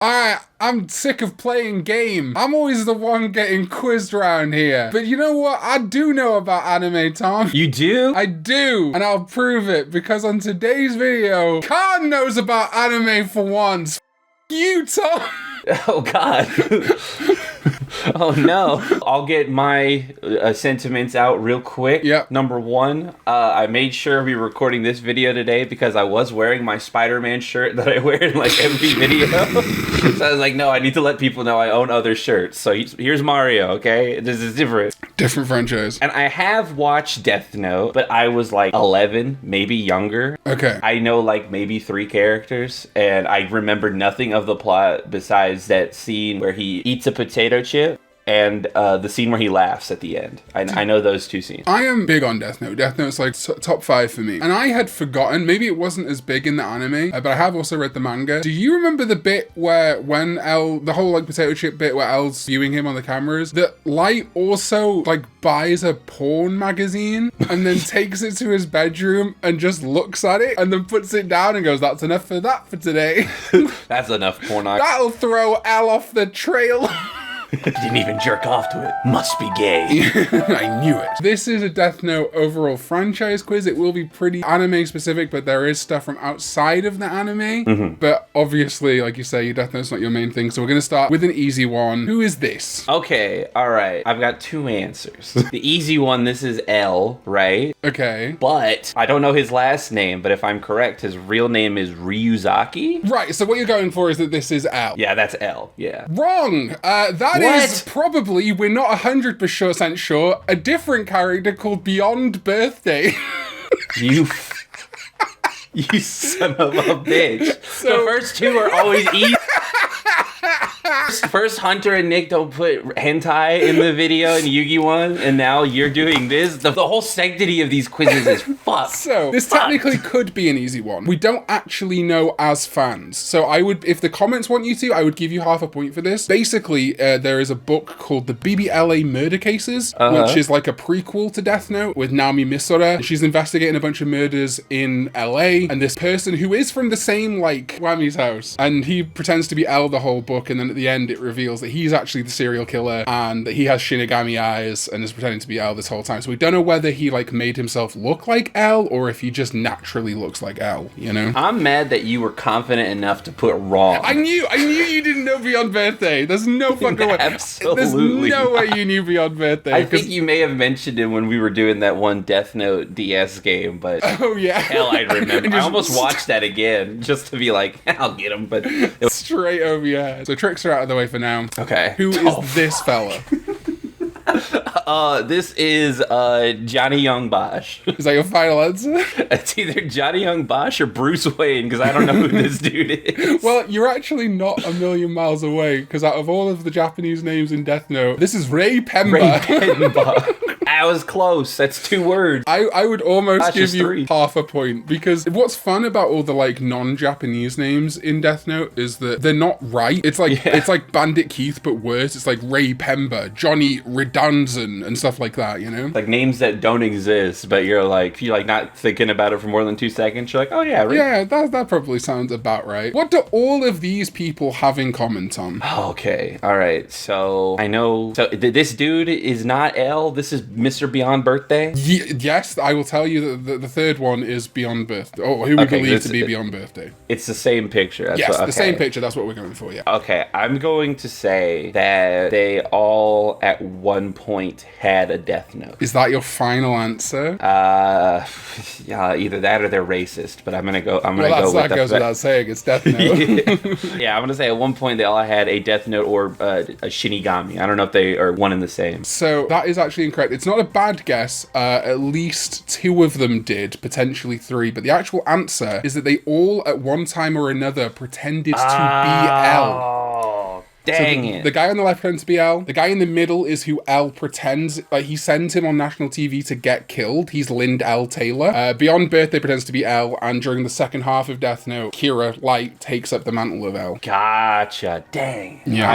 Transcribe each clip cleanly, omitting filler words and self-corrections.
I'm sick of playing game. I'm always the one getting quizzed around here. But you know what? I do know about anime, Tom. You do? I do, and I'll prove it, because on today's video, Karn knows about anime for once. You, Tom. Oh, God. Oh, no. I'll get my sentiments out real quick. Yep. Number one, I made sure we were recording this video today because I was wearing my Spider-Man shirt that I wear in like every video. So I was like, no, I need to let people know I own other shirts. So here's Mario, okay? This is different. Different franchise. And I have watched Death Note, but I was like 11, maybe younger. Okay. I know like maybe 3 characters, and I remember nothing of the plot besides that scene where he eats a potato chip and the scene where he laughs at the end. I know those 2 scenes. I am big on Death Note. Death Note's like top 5 for me. And I had forgotten, maybe it wasn't as big in the anime, but I have also read the manga. Do you remember the bit where when the whole like potato chip bit where L's viewing him on the cameras, that Light also like buys a porn magazine and then takes it to his bedroom and just looks at it and then puts it down and goes, that's enough for that for today. That's enough pornography. That'll throw L off the trail. Didn't even jerk off to it. Must be gay. I knew it. This is a Death Note overall franchise quiz. It will be pretty anime specific, but there is stuff from outside of the anime. Mm-hmm. But obviously, like you say, Death Note's not your main thing. So we're going to start with an easy one. Who is this? Okay, all right. I've got 2 answers. The easy one, this is L, right? Okay. But I don't know his last name, but if I'm correct, his real name is Ryuzaki? Right, so what you're going for is that this is L. Yeah, that's L, yeah. Wrong! That What? is probably, we're not 100% sure, a different character called Beyond Birthday. You son of a bitch. So- The first 2 are always easy. First, Hunter and Nick don't put hentai in the video in Yugi one, and now you're doing this. The whole sanctity of these quizzes is fucked. So, this technically could be an easy one. We don't actually know as fans. So I would, if the comments want you to, I would give you half a point for this. Basically, there is a book called The BBLA Murder Cases, which is like a prequel to Death Note with Naomi Misora. She's investigating a bunch of murders in LA, and this person who is from the same, like, Whammy's house, and he pretends to be L the whole book, and then at the end it reveals that he's actually the serial killer and that he has Shinigami eyes and is pretending to be L this whole time. So we don't know whether he like made himself look like L or if he just naturally looks like L, you know? I'm mad that you were confident enough to put wrong. I knew you didn't know Beyond Birthday. There's no fucking way. Absolutely There's no way you knew Beyond Birthday. I think you may have mentioned it when we were doing that one Death Note DS game, but oh yeah, hell, I remember. I Just almost watched that again just to be like, I'll get him, but it was... straight over your head. So tricks are out of the way for now. Okay. Who is this fella? This is Johnny Young Bosch. Is that your final answer? It's either Johnny Young Bosch or Bruce Wayne, because I don't know who this dude is. Well, you're actually not a million miles away, because out of all of the Japanese names in Death Note, this is Ray Pemba. Ray Pemba. I was close. That's 2 words. I would almost That's give just you 3. half a point, because what's fun about all the like non-Japanese names in Death Note is that they're not right. It's like it's like Bandit Keith but worse. It's like Ray Pemba, Johnny Redunzan, and stuff like that, you know? Like names that don't exist, but you're like not thinking about it for more than 2 seconds. You're like, oh yeah, Ray. Yeah, that probably sounds about right. What do all of these people have in common, Tom? Okay, all right. So I know. So this dude is not L. This is Mr. Beyond Birthday. Yes, I will tell you that the third one is Beyond Birthday. Oh, who we believe to be Beyond Birthday. It's the same picture. That's Yes, what, okay. The same picture. That's what we're going for, yeah. Okay, I'm going to say that they all at one point had a Death Note. Is that your final answer? Yeah, either that or they're racist. But I'm gonna go. That goes without saying. It's Death Note. Yeah, I'm gonna say at one point they all had a Death Note or a Shinigami. I don't know if they are one and the same. So that is actually incorrect. It's not a bad guess. At least 2 of them did, potentially 3. But the actual answer is that they all, at one time or another, pretended to be L. Dang it. The guy on the left pretends to be L. The guy in the middle is who L pretends, like he sends him on national TV to get killed. He's Lind L. Taylor. Beyond Birthday pretends to be L, and during the second half of Death Note, Kira Light takes up the mantle of L. Gotcha. Dang. Yeah.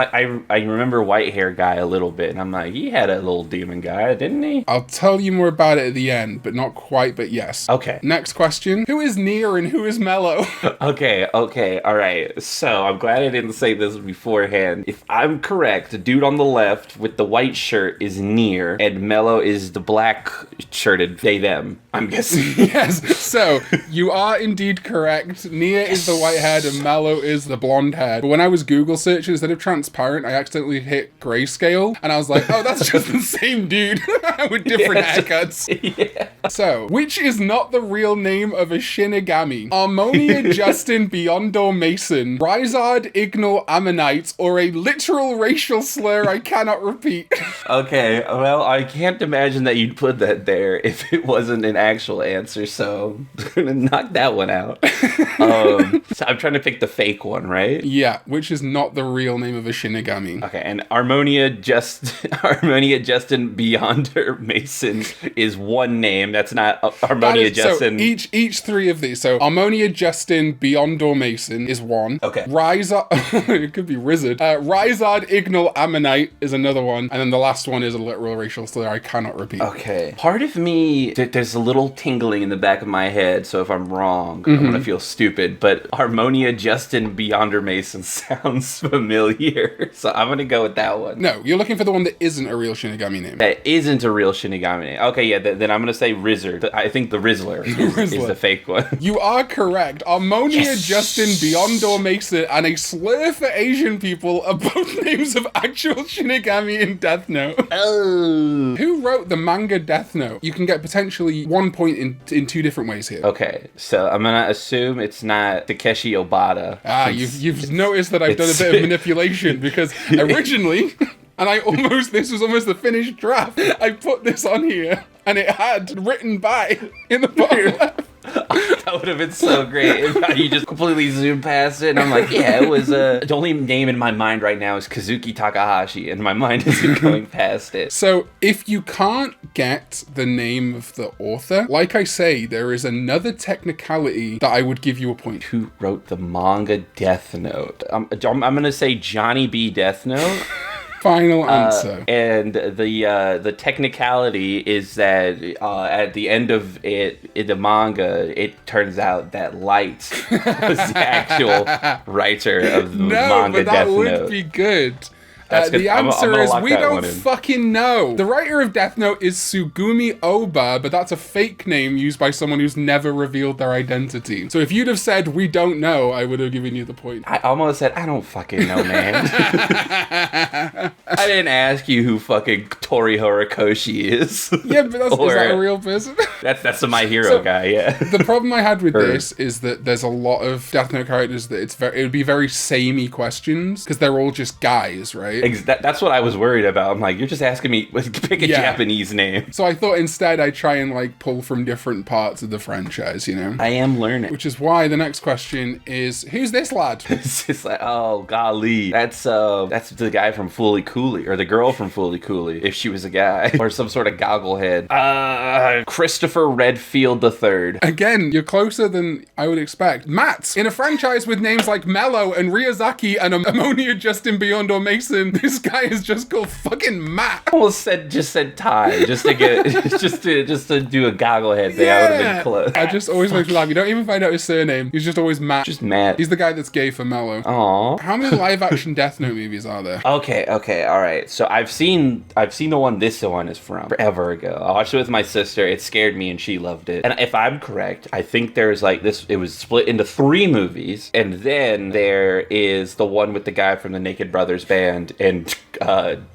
I remember white hair guy a little bit, and I'm like, he had a little demon guy, didn't he? I'll tell you more about it at the end, but not quite, but yes. Okay. Next question. Who is Nia and who is Mello? Okay, all right. So I'm glad I didn't say this beforehand. If I'm correct, the dude on the left with the white shirt is Nier, and Mello is the black shirted they them, I'm guessing. Yes, so you are indeed correct. Nia is the white haired and Mello is the blonde haired. But when I was Google searching, instead of transparent, I accidentally hit grayscale, and I was like, oh, that's just the same dude with different haircuts. Yeah. So, which is not the real name of a Shinigami? Harmonia Justin Beyondor Mason, Rizard Ignal Ammonite, or a literal racial slur I cannot repeat? Okay, well, I can't imagine that you'd put that there if it wasn't an actual answer, so I'm gonna knock that one out. So I'm trying to pick the fake one, right? Yeah, which is not the real name of a Shinigami. Okay, and Harmonia Justin Beyonder Mason is one name. That's not Harmonia Justin. So each three of these. So Harmonia Justin Beyondor Mason is one. Okay. Rizard, it could be Rizard. Rizard Ignal Ammonite is another one. And then the last one is a literal racial slur I cannot repeat. Okay. Part of me, there's a little tingling in the back of my head, so if I'm wrong, I'm gonna feel stupid. But Harmonia Justin Beyonder Mason sounds familiar, so I'm gonna go with that one. No, you're looking for the one that isn't a real Shinigami name. That isn't a real Shinigami name. Okay, yeah, then I'm gonna say Rizzard. I think the Rizzler is the fake one. You are correct. Harmonia Justin Beyondor Mason and a slur for Asian people are both names of actual Shinigami in Death Note. Oh. Who wrote the manga Death Note? You can get potentially 1 point in two different ways here. Okay, so I'm gonna assume it's not Takeshi Obata. You've noticed that I've done a bit of manipulation because originally, and this was almost the finished draft, I put this on here and it had written by in the bottom left. That would have been so great if you just completely zoomed past it and I'm like, yeah, it was the only name in my mind right now is Kazuki Takahashi and my mind isn't going past it. So if you can't get the name of the author, like I say, there is another technicality that I would give you a point. Who wrote the manga Death Note? I'm gonna say Johnny B. Death Note. Final answer. And the technicality is that at the end of it, in the manga, it turns out that Light was the actual writer of the manga Death Note. No, but that would be good. The I'm answer is we don't in. fucking know. The writer of Death Note is Sugumi Oba, but that's a fake name used by someone who's never revealed their identity. So if you'd have said we don't know, I would have given you the point. I almost said I don't fucking know, man. I didn't ask you who fucking Tori Horikoshi is. Yeah, but is that a real person? That's the My Hero guy. Yeah. The problem I had with this is that there's a lot of Death Note characters that it would be very samey questions because they're all just guys, right? That's what I was worried about. I'm like, you're just asking me pick a Japanese name. So I thought instead I'd try and like pull from different parts of the franchise, you know? I am learning. Which is why the next question is, who's this lad? It's like, oh golly, that's the guy from Fooly Cooley, or the girl from Fooly Cooley, if she was a guy, or some sort of gogglehead. Christopher Redfield III. Again, you're closer than I would expect. Matt, in a franchise with names like Mello and Ryazaki and Ammonia Justin Beyondor Mason, this guy is just called fucking Matt. I almost said Ty, just to get just to do a gogglehead thing. I would have been close. I just always make me laugh. You don't even find out his surname. He's just always Matt. Just Matt. He's the guy that's gay for Mello. Aww. How many live action Death Note movies are there? Okay, all right. So I've seen the one this one is from forever ago. I watched it with my sister. It scared me and she loved it. And if I'm correct, I think there's like this. It was split into 3 movies, and then there is the one with the guy from the Naked Brothers band and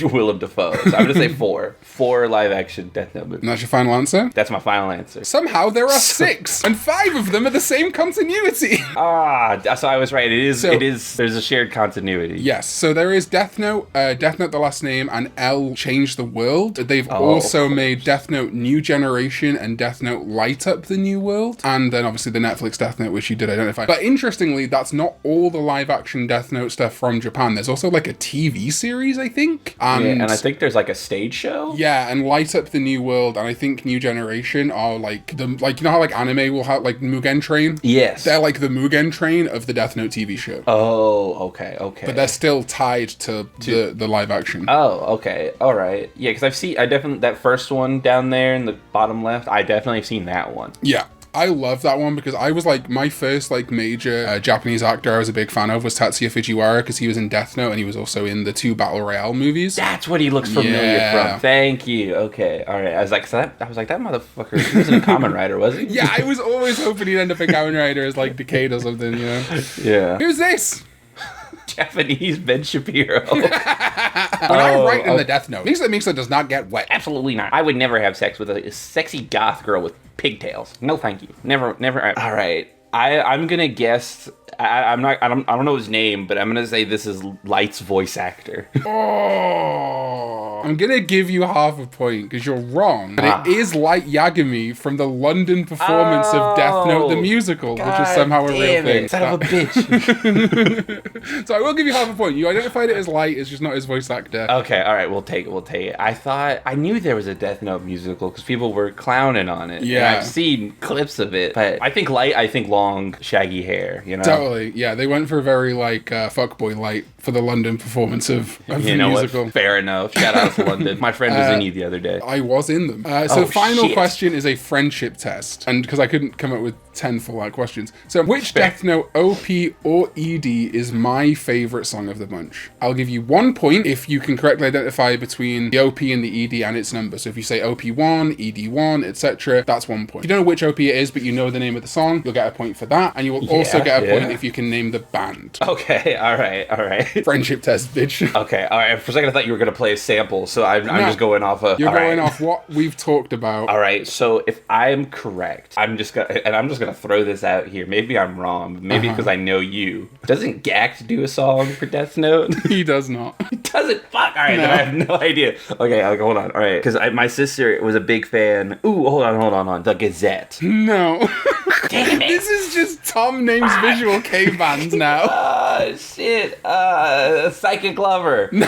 Willem Dafoe. So I'm gonna say 4. 4 live-action Death Note movies. And that's your final answer? That's my final answer. Somehow there are 6, and 5 of them are the same continuity. So I was right. It is. There's a shared continuity. Yes, so there is Death Note, Death Note the last name, and L Change the World. They've also made Death Note New Generation and Death Note Light Up the New World, and then obviously the Netflix Death Note, which you did identify. But interestingly, that's not all the live-action Death Note stuff from Japan. There's also like a TV series, I think. And I think there's like a stage show. Yeah, and Light Up the New World, and I think New Generation are like you know how like anime will have like Mugen Train? Yes. They're like the Mugen Train of the Death Note TV show. Oh, okay. But they're still tied to the live action. Oh, okay. All right. Yeah, because I definitely, that first one down there in the bottom left, I definitely have seen that one. Yeah. I love that one because I was like, my first like major Japanese actor I was a big fan of was Tatsuya Fujiwara, because he was in Death Note and he was also in the 2 Battle Royale movies. That's what he looks familiar from. Thank you. Okay. All right. I was like, that motherfucker, he wasn't a Kamen Rider, was he? Yeah, I was always hoping he'd end up a Kamen Rider as like Decade or something, you know? Yeah. Who's this? Japanese Ben Shapiro. When I write in the Death Note, Misa does not get wet. Absolutely not. I would never have sex with a sexy goth girl with pigtails. No, thank you. Never. All right. I'm gonna guess. I don't know his name, but I'm gonna say this is Light's voice actor. I'm gonna give you half a point because you're wrong. But it is Light Yagami from the London performance of Death Note the musical, which is somehow a real thing. Son of a bitch. So I will give you half a point. You identified it as Light, it's just not his voice actor. Okay, all right, we'll take it. I knew there was a Death Note musical because people were clowning on it. Yeah. And I've seen clips of it, but I think Light, long, shaggy hair, you know? Totally, yeah. They went for a very, like, fuckboy Light for the London performance of the musical. What? Fair enough. Shout out to London. My friend was in you the other day. I was in them. So final question is a friendship test. And because I couldn't come up with 10 full-out questions. So which Death Note OP or ED is my favorite song of the bunch? I'll give you 1 point if you can correctly identify between the OP and the ED and its number. So if you say OP1, ED1, etc., that's 1 point. If you don't know which OP it is, but you know the name of the song, you'll get a point for that. And you will also get a point if you can name the band. Okay, all right. Friendship test, bitch. Okay, all right. For a second, I thought you were going to play a sample, so I'm just going off of... You're going off what we've talked about. All right, so if I'm correct, I'm just going to throw this out here. Maybe I'm wrong. Maybe because I know you. Doesn't Gact do a song for Death Note? He does not. He doesn't? Fuck. All right, then I have no idea. Okay, hold on. All right, because my sister was a big fan. Ooh, hold on. The Gazette. No. Damn it. This is just Tom names visual K bands now. Shit. Psychic Lover. No.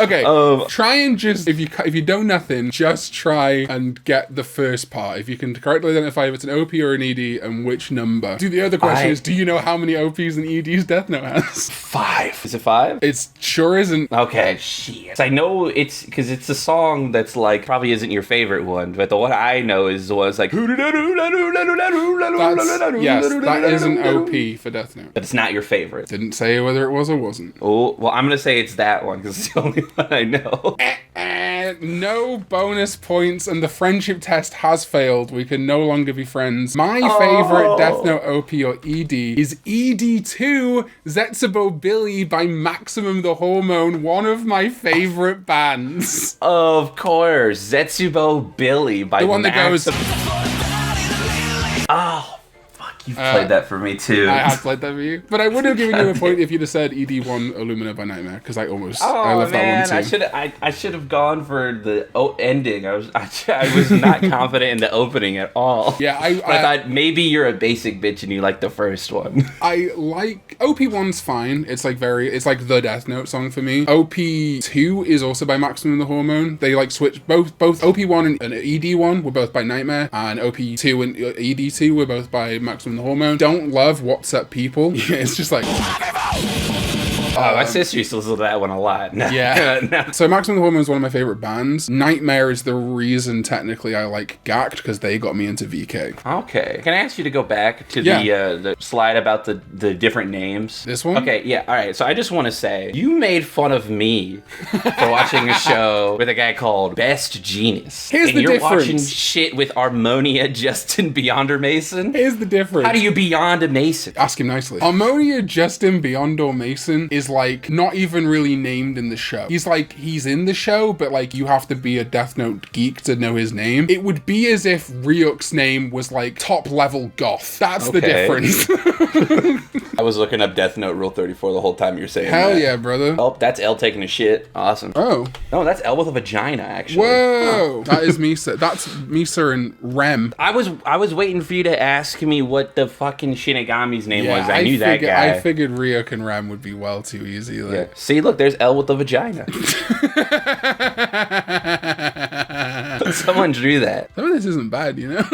Okay. Try and just, if you know nothing, just try and get the first part. If you can correctly identify if it's an OP or an ED and which number. The other question is, do you know how many OPs and EDs Death Note has? 5. Is it 5? It sure isn't. Okay, shit. I know it's because it's a song that's like probably isn't your favorite one, but the one I know is the one that's like. Yes, that is an OP for Death Note. But it's not your favorite. Didn't say whether it was or wasn't. Oh, well, I'm gonna say it's that one because it's the only one I know. No bonus points, and the friendship test has failed. We can no longer be friends. My favorite Death Note OP or ED is ED2 Zetsubo Billy by Maximum the Hormone, one of my favorite bands. Of course, Zetsubo Billy by the one that goes. Oh. You've played that for me too. I have played that for you, but I would have given you a point if you'd have said ED1 Illumina by Nightmare, because I love that one too. I should have gone for the ending. I was not confident in the opening at all. Yeah, I thought maybe you're a basic bitch and you like the first one. I like OP1's fine. It's like the Death Note song for me. OP2 is also by Maximum the Hormone. They like switch both OP1 and ED1 were both by Nightmare, and OP2 and ED2 were both by Maximum the Hormone. Don't love What's Up People. Yeah, it's just like. My sister used to listen to that one a lot. Yeah. No. So Maximum the Hormone is one of my favorite bands. Nightmare is the reason technically I like Gact, because they got me into VK. Okay. Can I ask you to go back to the slide about the different names? This one? Okay, yeah. All right. So I just want to say, you made fun of me for watching a show with a guy called Best Genius. Here's the difference. Watching shit with Harmonia Justin Beyonder Mason. Here's the difference. How do you Beyond a Mason? Ask him nicely. Harmonia Justin Beyonder Mason is is like not even really named in the show. He's in the show, but like you have to be a Death Note geek to know his name. It would be as if Ryuk's name was like top level goth. That's the difference. I was looking up Death Note Rule 34 the whole time you're saying Hell that. yeah, brother. Oh, that's L taking a shit. Awesome. Oh. No, that's L with a vagina, actually. Whoa. That is Misa. That's Misa and Rem. I was waiting for you to ask me what the fucking Shinigami's name was. I knew that guy. I figured Ryuk and Rem would be well too easy. Like. Yeah. See, look, there's L with the vagina. Someone drew that. Some of this isn't bad, you know?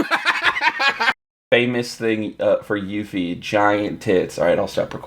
Famous thing for Yuffie, giant tits. All right, I'll stop recording.